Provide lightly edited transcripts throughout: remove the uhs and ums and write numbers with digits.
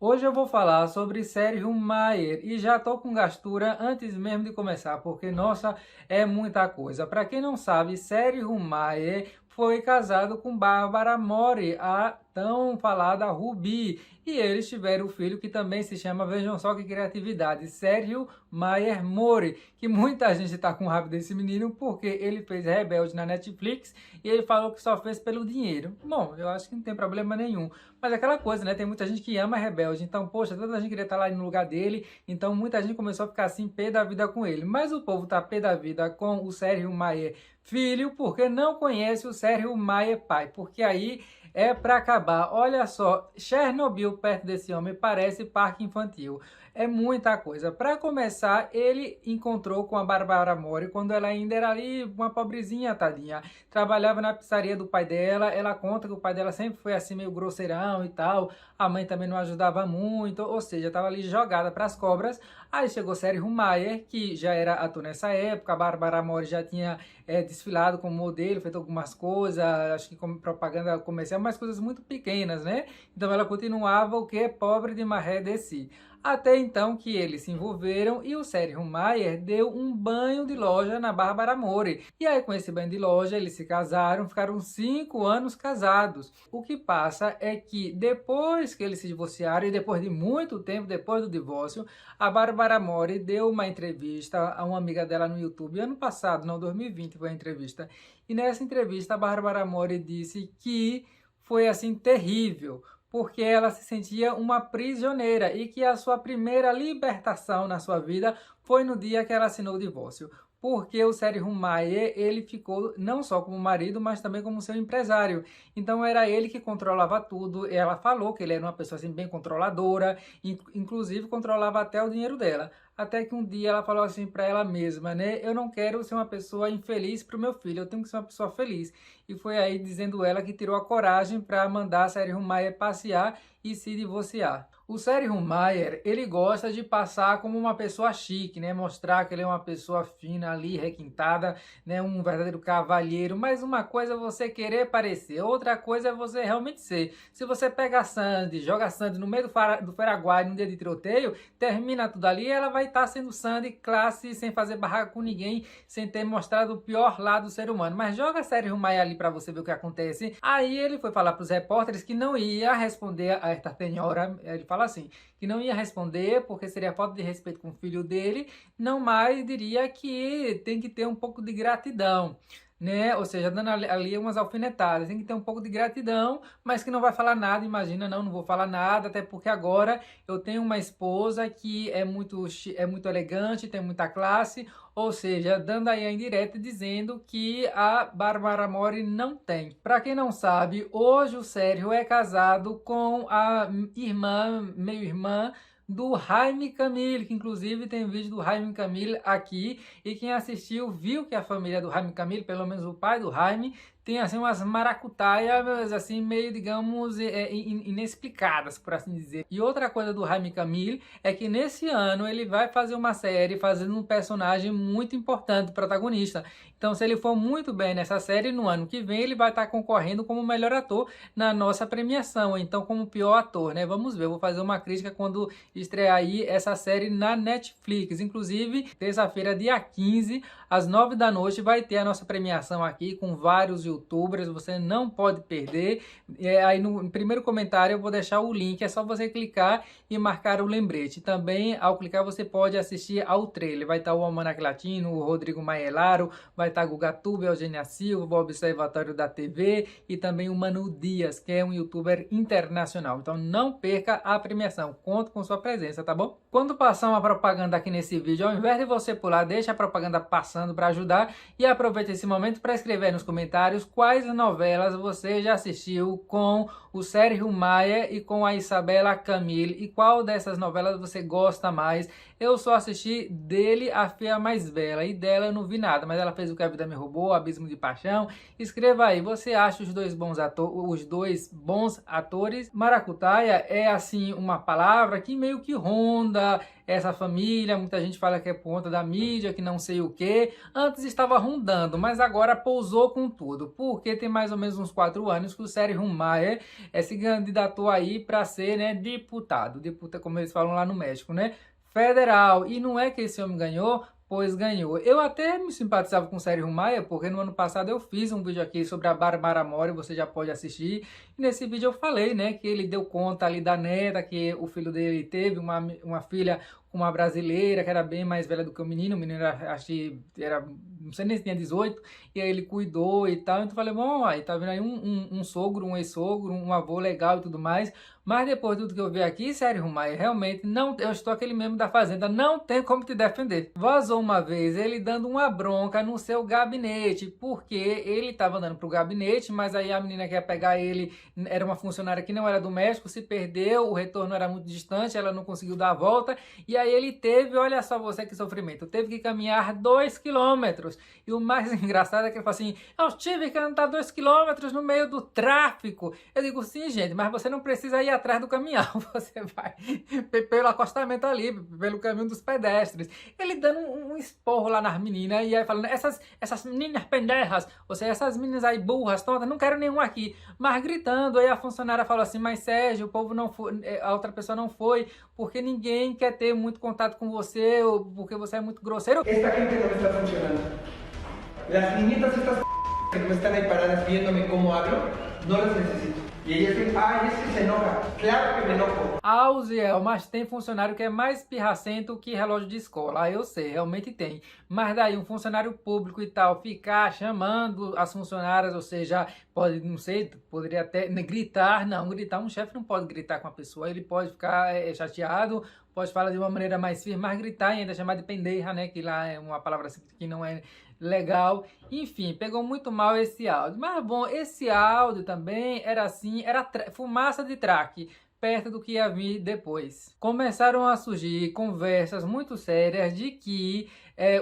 Hoje eu vou falar sobre Sérgio Mayer e já tô com gastura antes mesmo de começar, porque nossa, é muita coisa. Para quem não sabe, Sérgio Mayer foi casado com Bárbara Mori, a tão falada Rubi, e eles tiveram um filho que também se chama, vejam só que criatividade, Sérgio Mayer Mori, que muita gente está com raiva desse menino porque ele fez Rebelde na Netflix e ele falou que só fez pelo dinheiro. Bom, eu acho que não tem problema nenhum. Mas é aquela coisa, né? Tem muita gente que ama Rebelde. Então, poxa, tanta gente queria estar lá no lugar dele. Então, muita gente começou a ficar assim, pé da vida com ele. Mas o povo tá pé da vida com o Sérgio Mayer filho, porque não conhece o Sérgio Mayer pai. Porque aí é para acabar. Olha só, Chernobyl perto desse homem parece parque infantil. É muita coisa. Para começar, ele encontrou com a Bárbara Mori quando ela ainda era ali uma pobrezinha, tadinha. Trabalhava na pizzaria do pai dela. Ela conta que o pai dela sempre foi assim meio grosseirão e tal. A mãe também não ajudava muito, ou seja, estava ali jogada para as cobras. Aí chegou Sérgio Mayer, que já era ator nessa época. A Bárbara Mori já tinha desfilado como modelo, feito algumas coisas, acho que como propaganda comercial, mas coisas muito pequenas, né? Então ela continuava o que? Pobre de maré de si. Até então que eles se envolveram e o Sérgio Mayer deu um banho de loja na Bárbara Mori. E aí com esse banho de loja eles se casaram, ficaram 5 anos casados. O que passa é que depois que eles se divorciaram e depois de muito tempo, depois do divórcio, a Bárbara Mori deu uma entrevista a uma amiga dela no YouTube, ano passado, não, 2020 foi a entrevista. E nessa entrevista a Bárbara Mori disse que foi assim terrível, porque ela se sentia uma prisioneira e que a sua primeira libertação na sua vida foi no dia que ela assinou o divórcio. Porque o Sérgio Mayer, ele ficou não só como marido, mas também como seu empresário. Então era ele que controlava tudo. Ela falou que ele era uma pessoa assim bem controladora, inclusive controlava até o dinheiro dela. Até que um dia ela falou assim para ela mesma, né? Eu não quero ser uma pessoa infeliz para o meu filho, eu tenho que ser uma pessoa feliz. E foi aí, dizendo ela, que tirou a coragem para mandar Sérgio Mayer passear e se divorciar. O Sérgio Mayer, ele gosta de passar como uma pessoa chique, né? Mostrar que ele é uma pessoa fina ali, requintada, né? Um verdadeiro cavalheiro. Mas uma coisa é você querer parecer, outra coisa é você realmente ser. Se você pega a Sandy, joga a Sandy no meio do Paraguai num dia de tiroteio, termina tudo ali, ela vai estar sendo Sandy classe, sem fazer barraco com ninguém, sem ter mostrado o pior lado do ser humano. Mas joga Sérgio Mayer ali para você ver o que acontece. Aí ele foi falar para os repórteres que não ia responder a esta senhora. Ele fala assim, que não ia responder porque seria falta de respeito com o filho dele, não mais diria que tem que ter um pouco de gratidão, né? Ou seja, dando ali umas alfinetadas, tem que ter um pouco de gratidão, mas que não vai falar nada, imagina, não vou falar nada, até porque agora eu tenho uma esposa que é muito elegante, tem muita classe, ou seja, dando aí a indireta dizendo que a Bárbara Mori não tem. Para quem não sabe, hoje o Sérgio é casado com a irmã, meio-irmã, do Jaime Camil, que inclusive tem vídeo do Jaime Camil aqui, e quem assistiu viu que a família do Jaime Camil, pelo menos o pai do Jaime, tem assim umas maracutaias assim meio, digamos, inexplicadas, por assim dizer. E outra coisa do Jaime Camil é que nesse ano ele vai fazer uma série fazendo um personagem muito importante, protagonista. Então, se ele for muito bem nessa série, no ano que vem ele vai estar concorrendo como melhor ator na nossa premiação, então como pior ator, né? Vamos ver, eu vou fazer uma crítica quando estrear aí essa série na Netflix. Inclusive, terça-feira, dia 15, às 9 da noite, vai ter a nossa premiação aqui com vários youtubers, você não pode perder. Aí no primeiro comentário eu vou deixar o link, é só você clicar e marcar o lembrete. Também, ao clicar, você pode assistir ao trailer. Vai estar o Almanac Latino, o Rodrigo Maelaro, vai estar Guga Tube, Eugênia Silva, o Observatório da TV e também o Manu Dias, que é um youtuber internacional. Então não perca a premiação, conto com sua presença, tá bom? Quando passar uma propaganda aqui nesse vídeo, ao invés de você pular, deixa a propaganda passando para ajudar e aproveita esse momento para escrever nos comentários quais novelas você já assistiu com o Sérgio Mayer e com a Isabela Camil e qual dessas novelas você gosta mais. Eu só assisti dele A Fia Mais Bela e dela eu não vi nada, mas ela fez O Que a Vida Me Roubou, Abismo de Paixão. Escreva aí, você acha os dois bons atores? Maracutaia é assim uma palavra que meio que ronda essa família, muita gente fala que é por conta da mídia, que não sei o que. Antes estava rondando, mas agora pousou com tudo, porque tem mais ou menos uns 4 anos que o Sérgio Maia se candidatou aí para ser, né, deputado, como eles falam lá no México, né, federal. E não é que esse homem ganhou, pois ganhou. Eu até me simpatizava com o Sérgio Maia, porque no ano passado eu fiz um vídeo aqui sobre a Bárbara Mori, você já pode assistir. E nesse vídeo eu falei, né, que ele deu conta ali da neta, que o filho dele teve uma filha com uma brasileira, que era bem mais velha do que o menino era, acho que era, não sei nem se tinha 18, e aí ele cuidou e tal. Então eu falei, bom, aí tá vendo aí um sogro, um ex-sogro, um avô legal e tudo mais. Mas depois de tudo que eu vi aqui, Sérgio Maia, realmente, não, eu estou aquele mesmo da Fazenda, não tem como te defender. Vazou uma vez ele dando uma bronca no seu gabinete, porque ele estava andando pro gabinete, mas aí a menina que ia pegar ele era uma funcionária que não era do México, se perdeu, o retorno era muito distante, ela não conseguiu dar a volta, e aí ele teve, olha só você que sofrimento, teve que caminhar 2 quilômetros. E o mais engraçado é que ele falou assim, eu tive que andar 2 quilômetros no meio do tráfico. Eu digo, sim, gente, mas você não precisa ir atrás do caminhão, você vai pelo acostamento ali, pelo caminho dos pedestres. Ele dando um esporro lá nas meninas, e aí falando, essas meninas penderras, ou seja, essas meninas aí burras, tontas, não quero nenhum aqui, mas gritando. Aí a funcionária falou assim, mas Sérgio, o povo não foi, a outra pessoa não foi, porque ninguém quer ter muito contato com você, ou porque você é muito grosseiro. Esta gente não está funcionando. Las niñitas estas que no están ahí paradas viéndome cómo hablo, no las necesito. E aí assim, es que se enoja. Claro que me enojo. Uziel, mas tem funcionário que é mais pirracento que relógio de escola. Ah, eu sei, realmente tem. Mas daí um funcionário público e tal, ficar chamando as funcionárias, ou seja, pode, não sei, poderia até gritar. Não, gritar, um chefe não pode gritar com a pessoa, ele pode ficar chateado, pode falar de uma maneira mais firme, mas gritar e ainda chamar de pendeja, né, que lá é uma palavra que não é legal. Enfim, pegou muito mal esse áudio. Mas bom, esse áudio também era assim, era fumaça de traque, perto do que ia vir depois. Começaram a surgir conversas muito sérias de que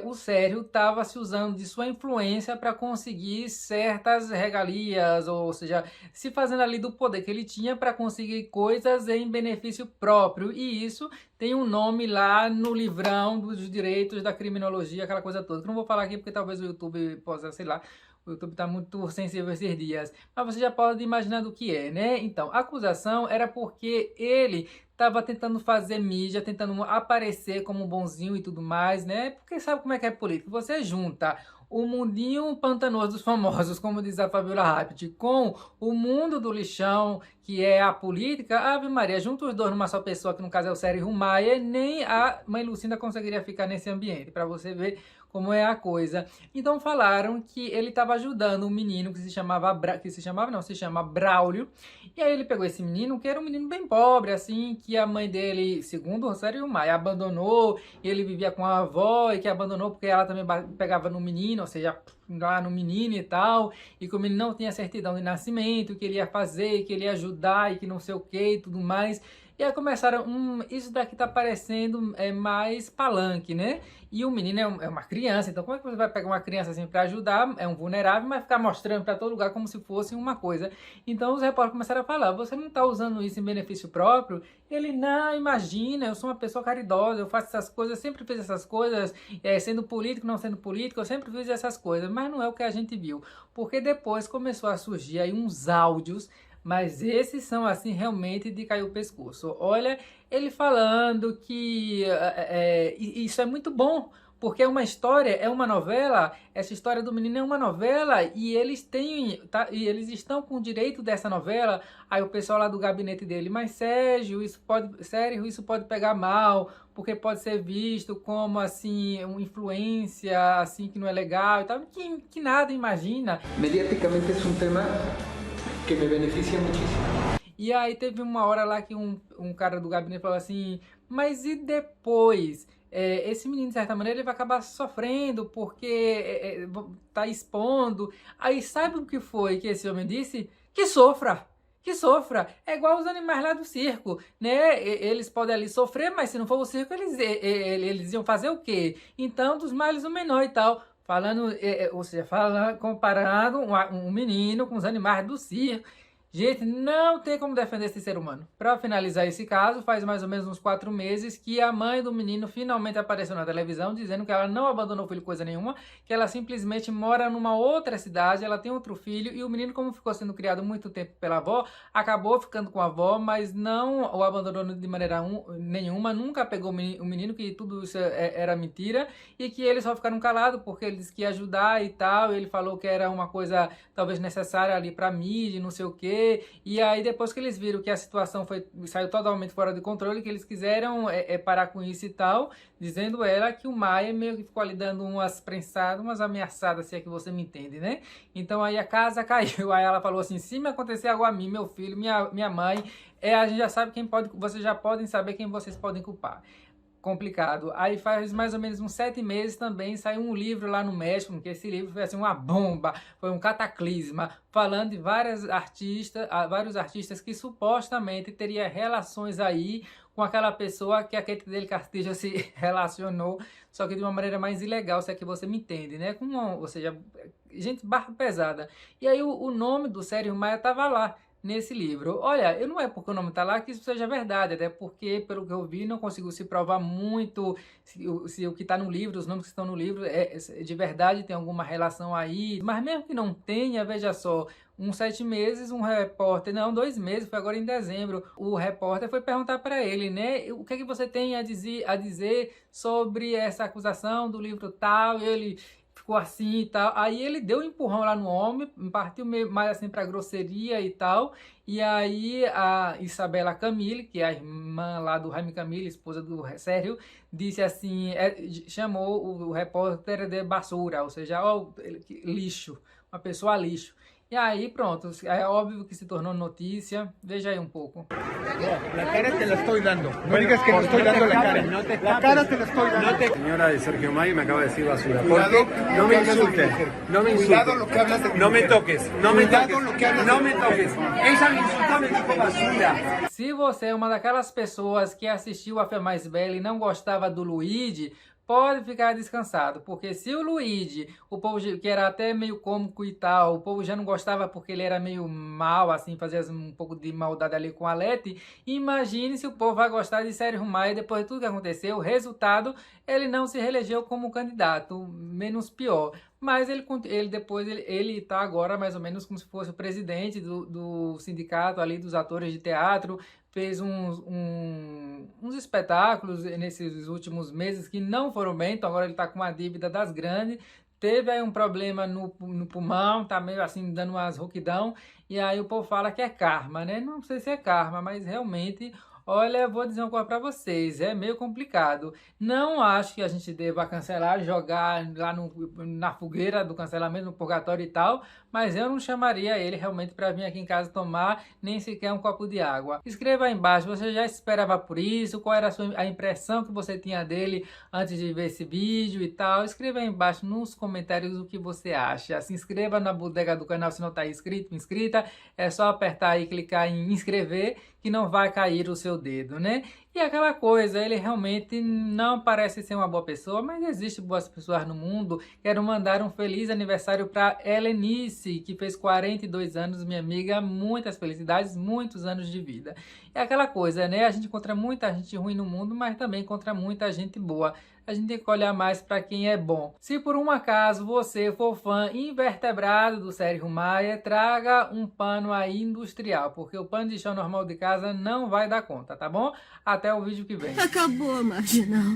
o Sérgio estava se usando de sua influência para conseguir certas regalias, ou seja, se fazendo ali do poder que ele tinha para conseguir coisas em benefício próprio. E isso tem um nome lá no livrão dos direitos da criminologia, aquela coisa toda, que eu não vou falar aqui porque talvez o YouTube possa, sei lá, o YouTube está muito sensível esses dias, mas você já pode imaginar do que é, né? Então, a acusação era porque ele estava tentando fazer mídia, tentando aparecer como bonzinho e tudo mais, né? Porque sabe como é que é político? Você junta o mundinho pantanoso dos famosos, como diz a Fabiola Rapid, com o mundo do lixão, que é a política. Ave Maria, junta os dois numa só pessoa, que no caso é o Sérgio Maia, nem a mãe Lucinda conseguiria ficar nesse ambiente, para você ver como é a coisa. Então falaram que ele estava ajudando um menino que se chama Braulio. E aí ele pegou esse menino, que era um menino bem pobre, assim, que a mãe dele, segundo o Sérgio Maia, abandonou, e ele vivia com a avó, e que abandonou porque ela também pegava no menino, ou seja, lá no menino e tal, e que o menino não tinha certidão de nascimento, que ele ia fazer, que ele ia ajudar, e que não sei o que, e tudo mais. E aí começaram, isso daqui tá parecendo mais palanque, né? E o menino é uma criança, então como é que você vai pegar uma criança assim para ajudar? É um vulnerável, mas ficar mostrando para todo lugar como se fosse uma coisa. Então os repórteres começaram a falar, você não tá usando isso em benefício próprio? Ele, não, imagina, eu sou uma pessoa caridosa, eu faço essas coisas, eu sempre fiz essas coisas, sendo político, não sendo político, eu sempre fiz essas coisas, mas não é o que a gente viu. Porque depois começou a surgir aí uns áudios, mas esses são assim realmente de cair o pescoço. Olha, ele falando que isso é muito bom, porque é uma história, é uma novela, essa história do menino é uma novela, e eles estão com o direito dessa novela. Aí o pessoal lá do gabinete dele, mas Sérgio, isso pode pegar mal, porque pode ser visto como assim uma influência assim que não é legal e tal, que nada, imagina. Mediáticamente é um tema que me beneficia muitíssimo. E aí teve uma hora lá que um cara do gabinete falou assim, mas e depois? Esse menino, de certa maneira, ele vai acabar sofrendo, porque tá expondo. Aí sabe o que foi que esse homem disse? Que sofra! Que sofra! É igual os animais lá do circo, né? Eles podem ali sofrer, mas se não for o circo, eles iam fazer o quê? Então, dos males o menor e tal. Falando, ou seja, comparando um menino com os animais do circo. Gente, não tem como defender esse ser humano. Para finalizar esse caso, faz mais ou menos uns 4 meses que a mãe do menino finalmente apareceu na televisão dizendo que ela não abandonou o filho coisa nenhuma, que ela simplesmente mora numa outra cidade, ela tem outro filho e o menino, como ficou sendo criado muito tempo pela avó, acabou ficando com a avó, mas não o abandonou de maneira nenhuma, nunca pegou o menino, que tudo isso era mentira e que eles só ficaram calados porque ele disse que ia ajudar e tal, ele falou que era uma coisa talvez necessária ali para mídia, não sei o que. E aí depois que eles viram que a situação saiu totalmente fora de controle, que eles quiseram parar com isso e tal, dizendo ela que o Maia meio que ficou ali dando umas prensadas, umas ameaçadas, se é que você me entende, né? Então aí a casa caiu, aí ela falou assim, se me acontecer algo a mim, meu filho, minha mãe, a gente já sabe quem pode, vocês já podem saber quem vocês podem culpar. Complicado. Aí faz mais ou menos uns 7 meses também saiu um livro lá no México, que esse livro foi assim uma bomba, foi um cataclisma, falando de vários artistas que supostamente teria relações aí com aquela pessoa que a Kate Del Castillo se relacionou, só que de uma maneira mais ilegal, se é que você me entende, né? Ou seja, gente, barra pesada. E aí o nome do Sérgio Maia tava lá nesse livro. Olha, não é porque o nome está lá que isso seja verdade, até porque, pelo que eu vi, não consigo se provar muito se o que está no livro, os nomes que estão no livro, de verdade tem alguma relação aí. Mas mesmo que não tenha, veja só, uns 7 meses, um repórter, não, 2 meses, foi agora em dezembro, o repórter foi perguntar para ele, né, o que é que você tem a dizer sobre essa acusação do livro tal, e ele ficou assim e tal, aí ele deu um empurrão lá no homem, partiu meio mais assim pra grosseria e tal, e aí a Isabela Camille, que é a irmã lá do Jaime Camille, esposa do Sérgio, disse assim, chamou o repórter de basura, ou seja, lixo, uma pessoa lixo. E aí, pronto, é óbvio que se tornou notícia. Veja aí um pouco. La cara te la estoy dando. No digas que no estoy dando la cara. La cara te la estoy dando. Señora de Sergio Mayer me acaba de decir basura. Cuidado, No me insultes. No me Cuidado insultes. lo que hablas de mi No me mujer. toques. No me Cuidado toques. lo que hablas No de me mi toques. mujer. Ella me insultó, me dijo basura. Se você é uma daquelas pessoas que assistiu a Fé Mais Bela e não gostava do Luigi, pode ficar descansado, porque se o Luigi, o povo que era até meio cômico e tal, o povo já não gostava porque ele era meio mal, assim, fazia um pouco de maldade ali com a Leti, imagine se o povo vai gostar de Sérgio Maia depois de tudo que aconteceu. O resultado, ele não se reelegeu como candidato, menos pior. Mas ele tá agora mais ou menos como se fosse o presidente do sindicato ali dos atores de teatro, fez uns espetáculos nesses últimos meses que não foram bem, então agora ele tá com uma dívida das grandes, teve aí um problema no pulmão, tá meio assim dando umas rouquidão, e aí o povo fala que é karma, né? Não sei se é karma, mas realmente... Olha, vou dizer uma coisa para vocês, é meio complicado. Não acho que a gente deva cancelar, jogar lá na fogueira do cancelamento, no purgatório e tal, mas eu não chamaria ele realmente para vir aqui em casa tomar nem sequer um copo de água. Escreva aí embaixo, você já esperava por isso? Qual era a impressão que você tinha dele antes de ver esse vídeo e tal? Escreva aí embaixo nos comentários o que você acha. Se inscreva na bodega do canal se não está inscrita. É só apertar aí e clicar em inscrever que não vai cair o seu dedo, né? E aquela coisa, ele realmente não parece ser uma boa pessoa, mas existem boas pessoas no mundo. Quero mandar um feliz aniversário para Helenice, que fez 42 anos, minha amiga. Muitas felicidades, muitos anos de vida. É aquela coisa, né? A gente encontra muita gente ruim no mundo, mas também encontra muita gente boa. A gente tem que olhar mais para quem é bom. Se por um acaso você for fã invertebrado do Sérgio Maia, traga um pano aí industrial, porque o pano de chão normal de casa não vai dar conta, tá bom? Até o vídeo que vem. Acabou, Marginal.